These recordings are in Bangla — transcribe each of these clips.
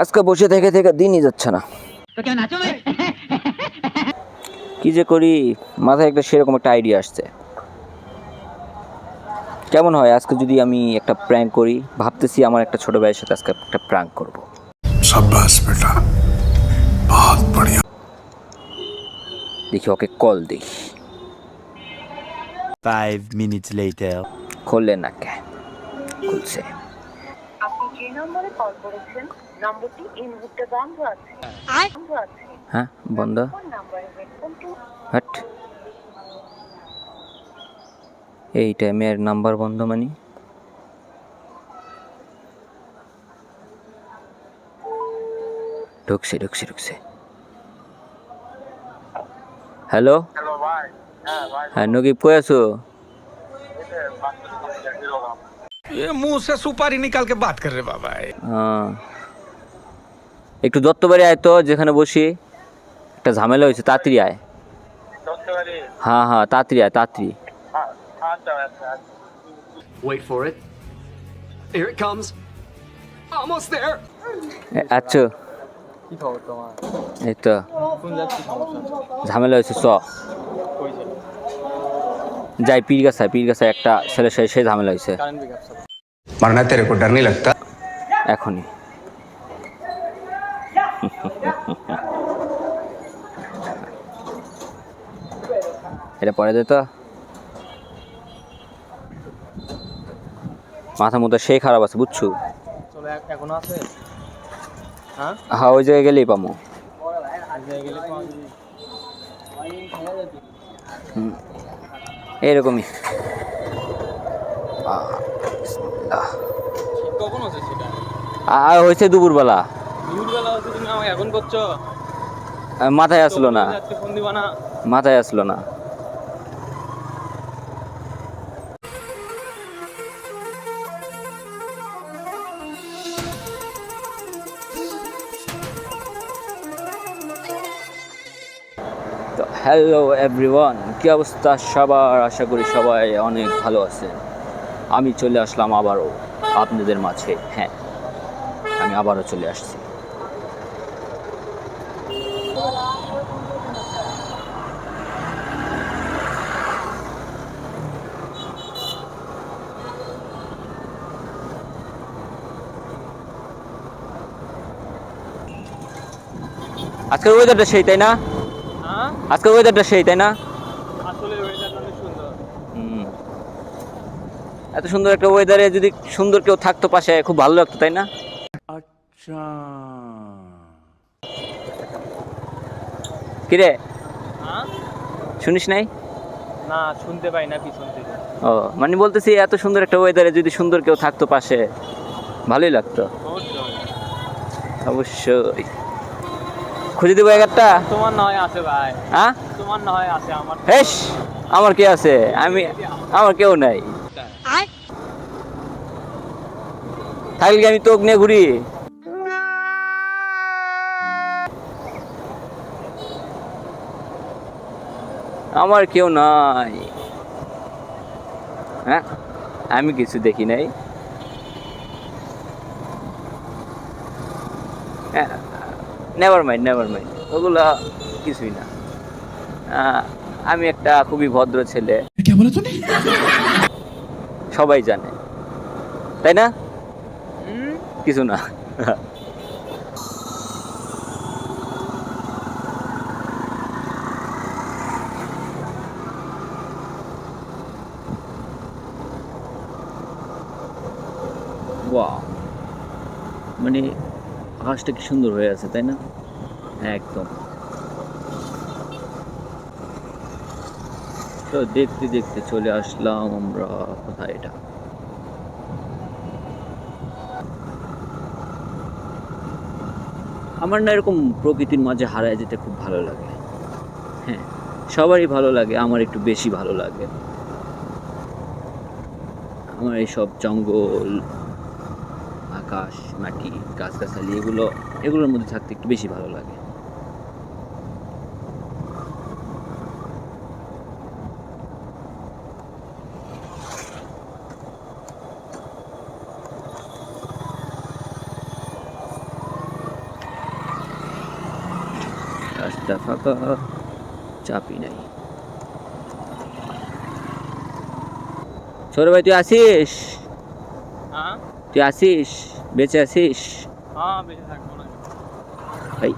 আজকে বসে থেকে থেকে দিনই যাচ্ছে না। কি যে করি, মাথায় একটা সেরকম একটা আইডিয়া আসছে। কেমন হয় আজকে যদি আমি একটা প্র্যাঙ্ক করি? ভাবতেছি আমার একটা ছোট ভাইয়ের সাথে আজকে একটা প্র্যাঙ্ক করব। शाबाश बेटा, बहुत बढ़िया। দেখি ওকে কল দেখি। 5 minutes later. খুললে না কে? খুলছে। আপনি যে নম্বরে কল করেছেন নম্বরটি এই মুহূর্তে বন্ধ আছে। বন্ধ আছে। হ্যাঁ বন্ধ। কোন নম্বরে ওয়েলকাম টু হ্যাট, এই টাইমের নাম্বার বন্ধ মানে? ঢুকছে ঢুকছে ঢুকছে। হ্যালো হ্যালো ভাই। হ্যাঁ ভাই, হ্যাঁ নগিব, কই আছো? ये मुंह से सुपारी निकाल के बात कर रहे बाबा। একটু দত্তবাড়ি আয় তো, যেখানে বসি। একটা ঝামেলা হয়েছে, তাড়াতাড়ি আয়। দত্তবাড়ি। হ্যাঁ হ্যাঁ তাড়াতাড়ি আয়, তাড়াতাড়ি। আচ্ছা আচ্ছা। Wait for it. Here it comes. Almost there. আচ্ছা, কি খবর তোমার? এই তো কোন যাচ্ছি সমস্যা? ঝামেলা হয়েছে, কইছে যাই পীরগাছায় একটা ছেলের সাথে সেই ঝামেলা হয়েছে। কারেন্ট পিকআপ সব। मरना तेरे को डर नहीं लगता? এখনই এটা পরে যেত, মাথা মতো সেই খারাপ আছে বুঝছো। চলো এখনো আছে? হ্যাঁ হ্যাঁ ওই জায়গায় গেলেই পামো। আজ গেলে তো আমি এইরকমই। কখন আছে সেটা? আর হয়েছে দুপুরবেলা, দুপুরবেলা হচ্ছে, তুমি আমাকে এখন করছো? মাথায় আসলো না, যাচ্ছি ফোন দিবা না? মাথায় আসলো না। তো হ্যালো এভরিওয়ান, কী অবস্থা সবার? আশা করি সবাই অনেক ভালো আছেন। আমি চলে আসলাম আবারও আপনাদের মাঝে। হ্যাঁ, আমি আবারও চলে আসছি। আজকের ওয়েদারটা সেই, তাই না? হ্যাঁ আজকের ওয়েদারটা সেই, তাই না? আসলে ওয়েদারটা অনেক সুন্দর। হুম, এত সুন্দর একটা ওয়েদারে যদি সুন্দর কেউ থাকতো পাশে, খুব ভালো লাগতো, তাই না? Acha. কিরে, হ্যাঁ শুনিস নাই? না, শুনতে পাই না পিছন থেকে। ও মানে বলতেছি, এত সুন্দর একটা ওয়েদারে যদি সুন্দর কেউ থাকতো পাশে, ভালোই লাগতো। অবশ্যই। অবশ্যই। খুঁজে দেবো একটা? তোমার না হয় আছে ভাই, হ্যাঁ তোমার না হয় আছে, আমার হেস, আমার কে আছে? আমার কেউ নাই। থাকলে কি আমি তোকে নিয়ে ঘুরি? আমার কেউ নাই। হ্যাঁ, আমি কিছু দেখি নাই। নেভার মাইন্ড, ওগুলা কিছুই না। আমি একটা খুবই ভদ্র ছেলে, সবাই জানে, তাই না? কিছু না। ওয়াও, মানে আকাশটা কি সুন্দর হয়ে আছে, তাই না? একদম। তো দেখতে দেখতে চলে আসলাম আমরা, কোথায় এটা? আমার না এরকম প্রকৃতির মাঝে হারায় যেতে খুব ভালো লাগে। হ্যাঁ, সবারই ভালো লাগে, আমার একটু বেশি ভালো লাগে। আমার এইসব জঙ্গল, আকাশ, মাটি, গাছগাছালি, এগুলোর মধ্যে থাকতে একটু বেশি ভালো লাগে। রাস্তা ফাঁকা, চাপি নাই। ছোট ভাই তুই আসিস? হ্যাঁ তুই আসিস? বেঁচে আসিস? হ্যাঁ বেঁচে থাকবো না ভাই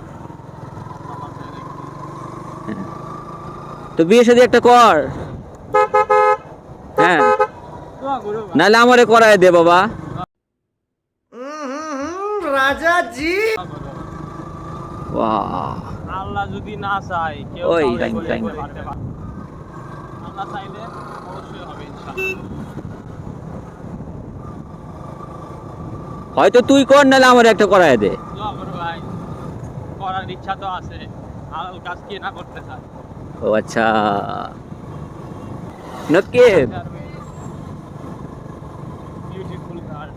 আমার ছেলে দেখতে। তো বিয়ে শাদী একটা কর। হ্যাঁ, দোয়া করো ভাই, নাহলে আমারে করায় দে বাবা। দোয়া করো। বাহ, আল্লাহ যদি না চায় কেউ ওই কাউকে টাইম, করে টাইম। করে দিতে পারে। আল্লাহ চাইলে অবশ্যই হবে ইনশাআল্লাহ। হয়তো তুই কর, নাহলে আমার একটা করায় দে। দোয়া করো ভাই, করার ইচ্ছা তো আছে, হালাল কাজ কে না করতে চায়। ও আচ্ছা, নকিব বিউটিফুল গার্ল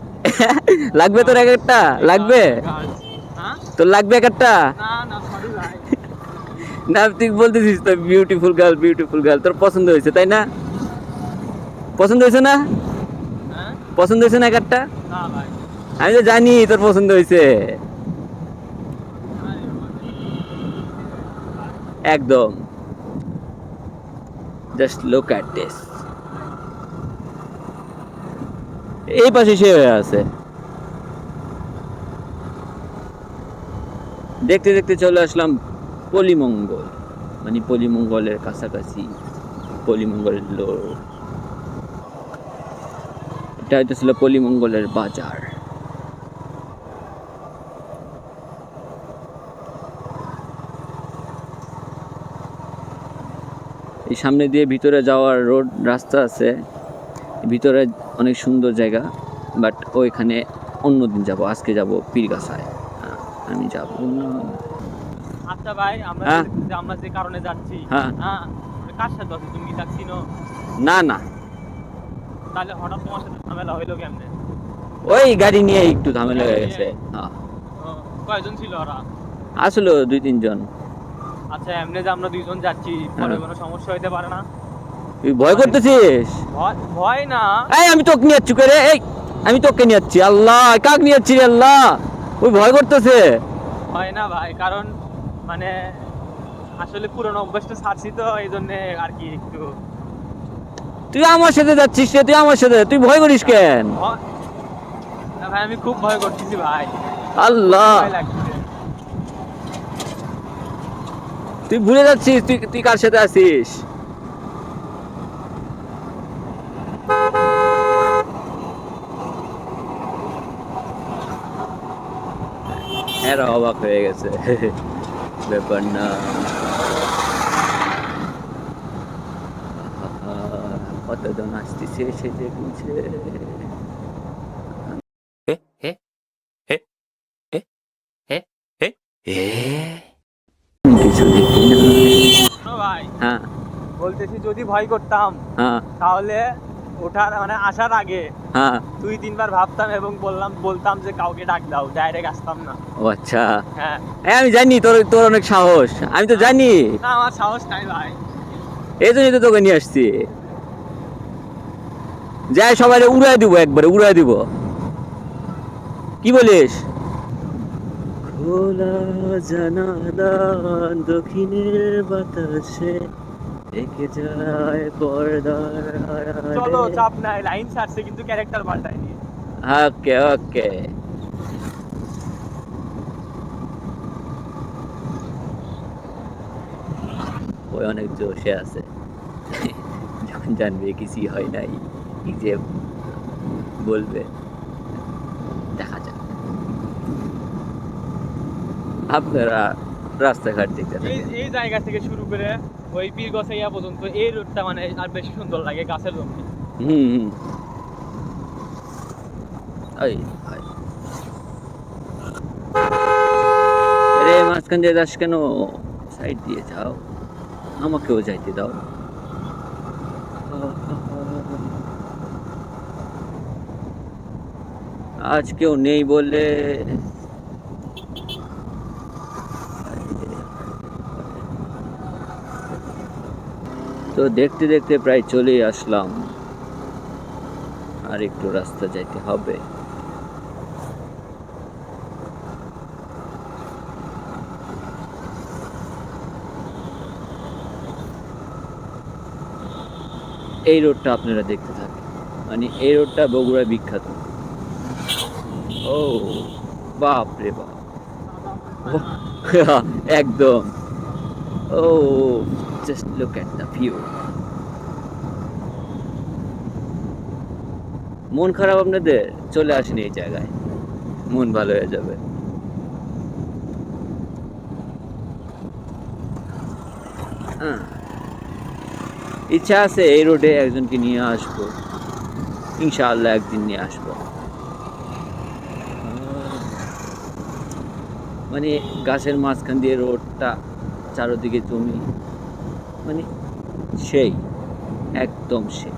লাগবে তোর এক একটা? লাগবে হ্যাঁ তোর? লাগবে এক একটা? না না সরি ভাই, না তুই বলতেছিস তো বিউটিফুল গার্ল, তোর পছন্দ হয়েছে তাই না? পছন্দ হয়েছে না? হ্যাঁ পছন্দ হয়েছে না এক একটা? না ভাই, আমি তো জানি তোর পছন্দ হয়েছে, একদম। Just look at this. এই পাশে সে হয়ে আছে। দেখতে দেখতে চলে আসলাম পলিমঙ্গল, মানে পলিমঙ্গলের কাছাকাছি। পলিমঙ্গলের এটা হয়তো ছিল পলিমঙ্গলের বাজার। এই সামনে দিয়ে ভিতরে যাওয়ার রোড রাস্তা আছে, ভিতরে অনেক সুন্দর জায়গা, বাট ওইখানে অন্যদিন যাব। আজকে যাব পীরগাছায়। আমি যাব না। আচ্ছা ভাই, আমরা হ্যাঁ। আমরা যে কারণে যাচ্ছি, হ্যাঁ। হ্যাঁ কার সাথে আছো তুমি? কি যাচ্ছি না? না না, তাহলে হঠাৎ তোমার সাথে ঝামেলা হইলো কেমনে? ওই গাড়ি নিয়ে একটু ঝামেলা হয়ে গেছে। হ্যাঁ, ও, কয়জন ছিল ওরা? আসলো 2-3 জন। আচ্ছা এমনি যে আমরা দুইজন যাচ্ছি, পরে হ্যাঁ। কোনো সমস্যা হইতে পারে না? তুই ভয় করতেছিস? ভয় না, এই আমি তোকে নিয়ে যাচ্ছি করে, এই আমি তোকে নিয়ে যাচ্ছি। আল্লাহ, কাক নিয়ে যাচ্ছি রে আল্লাহ? ওই ভয় করতেছে। হয় না ভাই, কারণ মানে আসলে পুরনো অভ্যাসটা ছাড়ছি তো, এই জন্য আর কি একটু তুই আমার সাথে যাচ্ছিস রে, তুই আমার সাথে, তুই ভয় করিস কেন? না ভাই, আমি খুব ভয় করতেছি ভাই, আল্লাহ, ভয় লাগছে। তুই ভুলে যাচ্ছিস তুই তুই কার সাথে আছিস। এরা অবাক হয়ে গেছে, ব্যাপার না। কতজন আসতেছে সে দেখছে। কিছু দেখি না। শোনো ভাই, হ্যাঁ বলতেছি যদি ভয় করতাম হ্যাঁ তাহলে ওঠার মানে আসার আগে হ্যাঁ। 2-3 বার ভাবতাম এবং বলতাম যে কাউকে ডাক দাও, ডাইরেক্ট আসতাম না। ও আচ্ছা, হ্যাঁ হ্যাঁ আমি জানি তোর তোর অনেক সাহস, আমি তো জানি, না আমার সাহস নাই ভাই। এই জন্যই তো তোকে নিয়ে আসছি। যাই সবাই উড়াই দিব, একবারে উড়াই দিব। কি বলিস? খোলা জানালা দক্ষিণের বাতাসে দেখে যায় পর্দার আড়ালে। চলো চাপ নাই, লাইন ছাড়ছে কিন্তু ক্যারেক্টার পাল্টায়নি। ওকে ওকে। ওই অনেক জোশে আছে, যখন জানবে কিছুই হয় নাই কি যে বলবে, দেখা যাক। আপনারা রাস্তাঘাট দেখতে এই থাকেন। এই জায়গা থেকে শুরু করে ওই পীরগছাইয়া পর্যন্ত এই রোডটা মানে আর বেশি সুন্দর লাগে গাছের জন্য। হুম হুম। এই ভাই, রে মাঝখান দিয়ে যাস কেন? সাইড দিয়ে যাও, আমাকেও যাইতে দাও। আজ কেউ নেই বলে তো দেখতে দেখতে প্রায় চলেই আসলাম, আর একটু রাস্তা যাইতে হবে। এই রোডটা আপনারা দেখতে থাকেন, মানে এই রোডটা বগুড়ায় বিখ্যাত। ও বাপ রে বাপ, একদম। ও just look at the view. মন খারাপ আপনাদের, চলে আসেন এই জায়গায়, মন ভালো হয়ে যাবে। ইচ্ছা আছে এই রোডে একজনকে নিয়ে আসবো, ইনশাআল্লাহ একদিন নিয়ে আসবো। মানে গাছের মাঝখান দিয়ে রোডটা, চারোদিকে জমি, মানে সেই একদম সেই।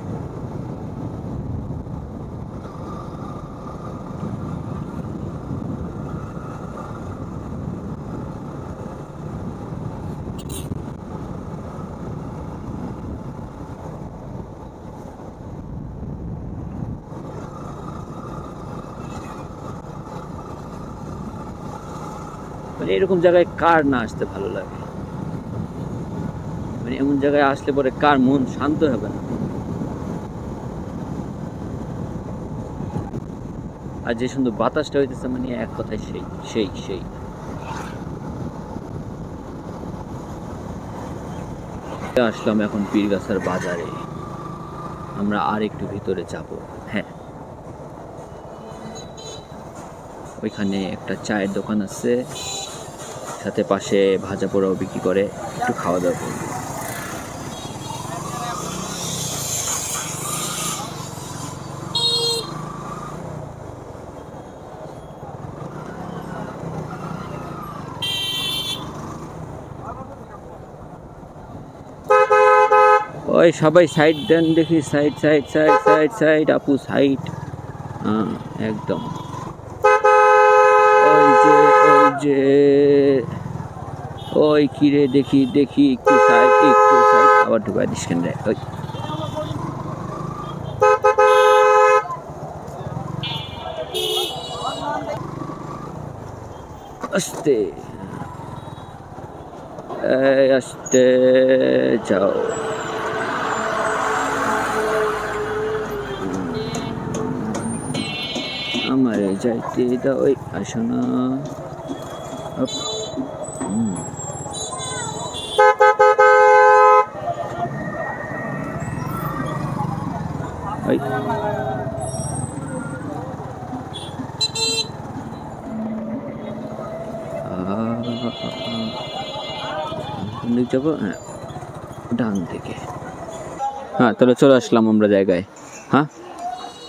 মানে এরকম জায়গায় কার না আসতে ভালো লাগে? মানে এমন জায়গায় আসলে পরে কার মন শান্ত হবে না? আর যে সুন্দর বাতাসটা হইতেছে, মানে এক কথায় সেই সেই সেই। আসলাম এখন পীরগাছার বাজারে, আমরা আর একটু ভিতরে যাব। হ্যাঁ, ওইখানে একটা চায়ের দোকান আছে, সাথে পাশে ভাজা পোড়াও বিক্রি করে, একটু খাওয়া দাওয়া করবো। ওই সবাই সাইড দেন দেখি, side side side side side, আপু সাইড। হ্যাঁ একদম। ওই যে ওই যে ওই কিরে, দেখি দেখি, একটু সাইড একটু সাইড, আবার ঢুকাই দিস কেন রে? ওই আস্তে, আস্তে যাও। আমারে যাইতে দাও, ওই আসো না। ওই যাবো, হ্যাঁ ডান থেকে। হ্যাঁ তাহলে চলে আসলাম আমরা জায়গায়। হ্যাঁ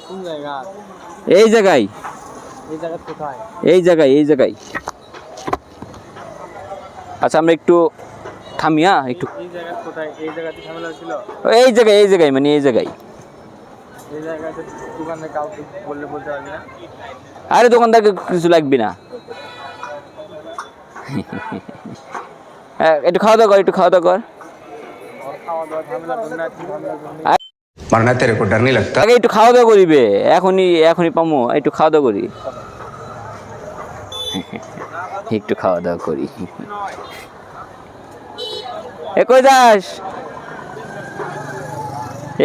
কোন জায়গা? এই জায়গায়, এই জায়গা কোথায়? এই জায়গায়, এই জায়গায়। আচ্ছা আমরা একটু থামি, হ্যাঁ একটু। এই জায়গা কোথায়? এই জায়গাতে ঝামেলা ছিল? এই জায়গায়, এই জায়গায়, মানে এই জায়গায়। এই জায়গাতে দোকানে কাউকে বললে বলতে পারবি না? আরে দোকানদারকে কিছু লাগবে না। একটু খাওয়া দাওয়া কর, একটু খাওয়া দাওয়া কর। খাওয়া দাওয়া ঝামেলা করবে না, ঝামেলা করবে। मरना तेरे को डर नहीं लगता? আগে একটু খাওয়া দাওয়া করিবে, এখনই এখনই পামো, একটু খাওয়া দাওয়া করি। একটু খাওয়া দাওয়া করি। এ কই যাস?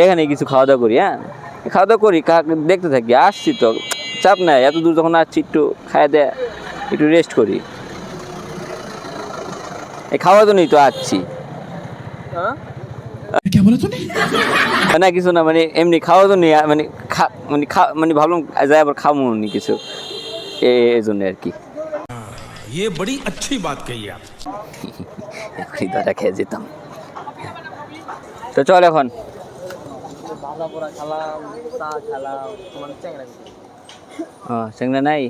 এখানে কিছু খাওয়া দাওয়া করি। হ্যাঁ খাওয়া দাওয়া করি, দেখতে থাকি। আসছি তো, চাপ নাই, এত দূর যখন আসছি একটু খাওয়া দেয়া, একটু রেস্ট করি। এই খাওয়া তো নেই তো আসছি। না কিছু না, মানে এমনি খাওয়া তো নেই, মানে মানে ভাবলাম যাই আবার খাবো নি কিছু, এই জন্য আর কি। ये बड़ी अच्छी बात कही आप। এখনই ধরা খেয়ে যেতাম। তো চল এখন। ভাজা পোড়া খেলাম, চা খেলাম, তোমার চ্যাংড়া চেংনা নাই,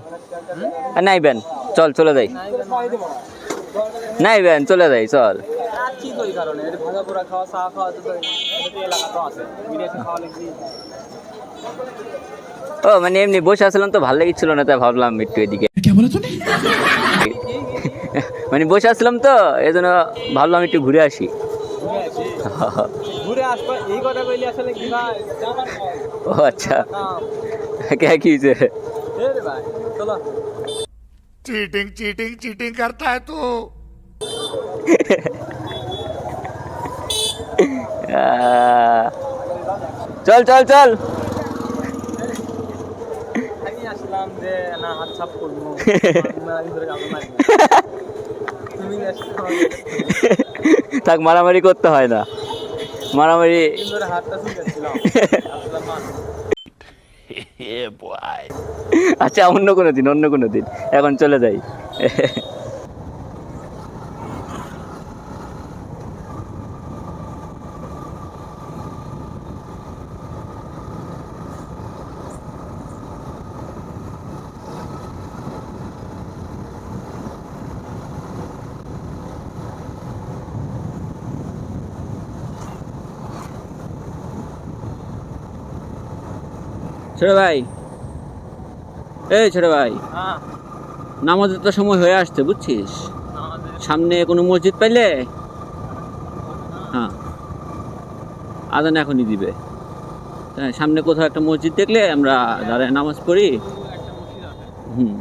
নাই বেন, চল চলে যাই। নাই বেন চলে যাই, চল। কি করি কারণে ভাজা পোড়া খাওয়া, চা খাওয়া, তো এলাকা তো আছে, বিরিয়ানি খাওয়া লাগবে। ও মানে এমনি বসে আসলাম তো, ভালো লেগেছিল না, তাই ভাবলাম একটু এদিকে। মানে বসে আসলাম তো, এই জন্য ভাবলাম একটু ঘুরে আসি। ঘুরে আসবা এই কথা কইলি আসলে কি ভাই? ও আচ্ছা, কে কি হয়েছে? এ রে ভাই চলো। चीटिंग चीटिंग चीटिंग करता है तू। চল চল চল। আমি আসলাম যে না হাত ছাপ করবো তুমি থাক, মারামারি করতে হয় না, মারামারি। হাতটা ছিলাম Yeah, boy. আচ্ছা অন্য কোনো দিন, অন্য কোনো দিন, এখন চলে যাই। ছোট ভাই, এই ছোট ভাই, হ্যাঁ নামাজের তো সময় হয়ে আসছে বুঝছিস, আমাদের সামনে কোনো মসজিদ পাইলে, হ্যাঁ আজান এখনই দিবে, হ্যাঁ সামনে কোথাও একটা মসজিদ দেখলে আমরা দাঁড়ায় নামাজ পড়ি। একটা মসজিদ আছে হুম,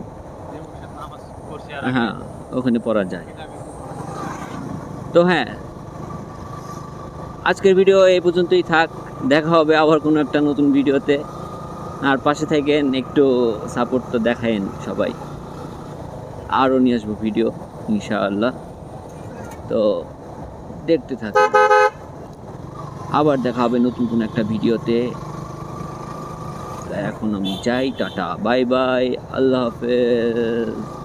যে মসজিদ নামাজ পড়ছি আর হ্যাঁ ওখানে পড়া যায়। তো হ্যাঁ, আজকের ভিডিও এই পর্যন্তই থাক, দেখা হবে আবার কোনো একটা নতুন ভিডিওতে। আর পাশে থাকেন, একটু সাপোর্ট তো দেখায়েন সবাই, আরও নিয়ে আসবো ভিডিও ইনশাআল্লাহ। তো দেখতে থাকেন, আবার দেখা হবে নতুন কোনো একটা ভিডিওতে। এখন আমি যাই, টাটা বাই বাই, আল্লাহ হাফেজ।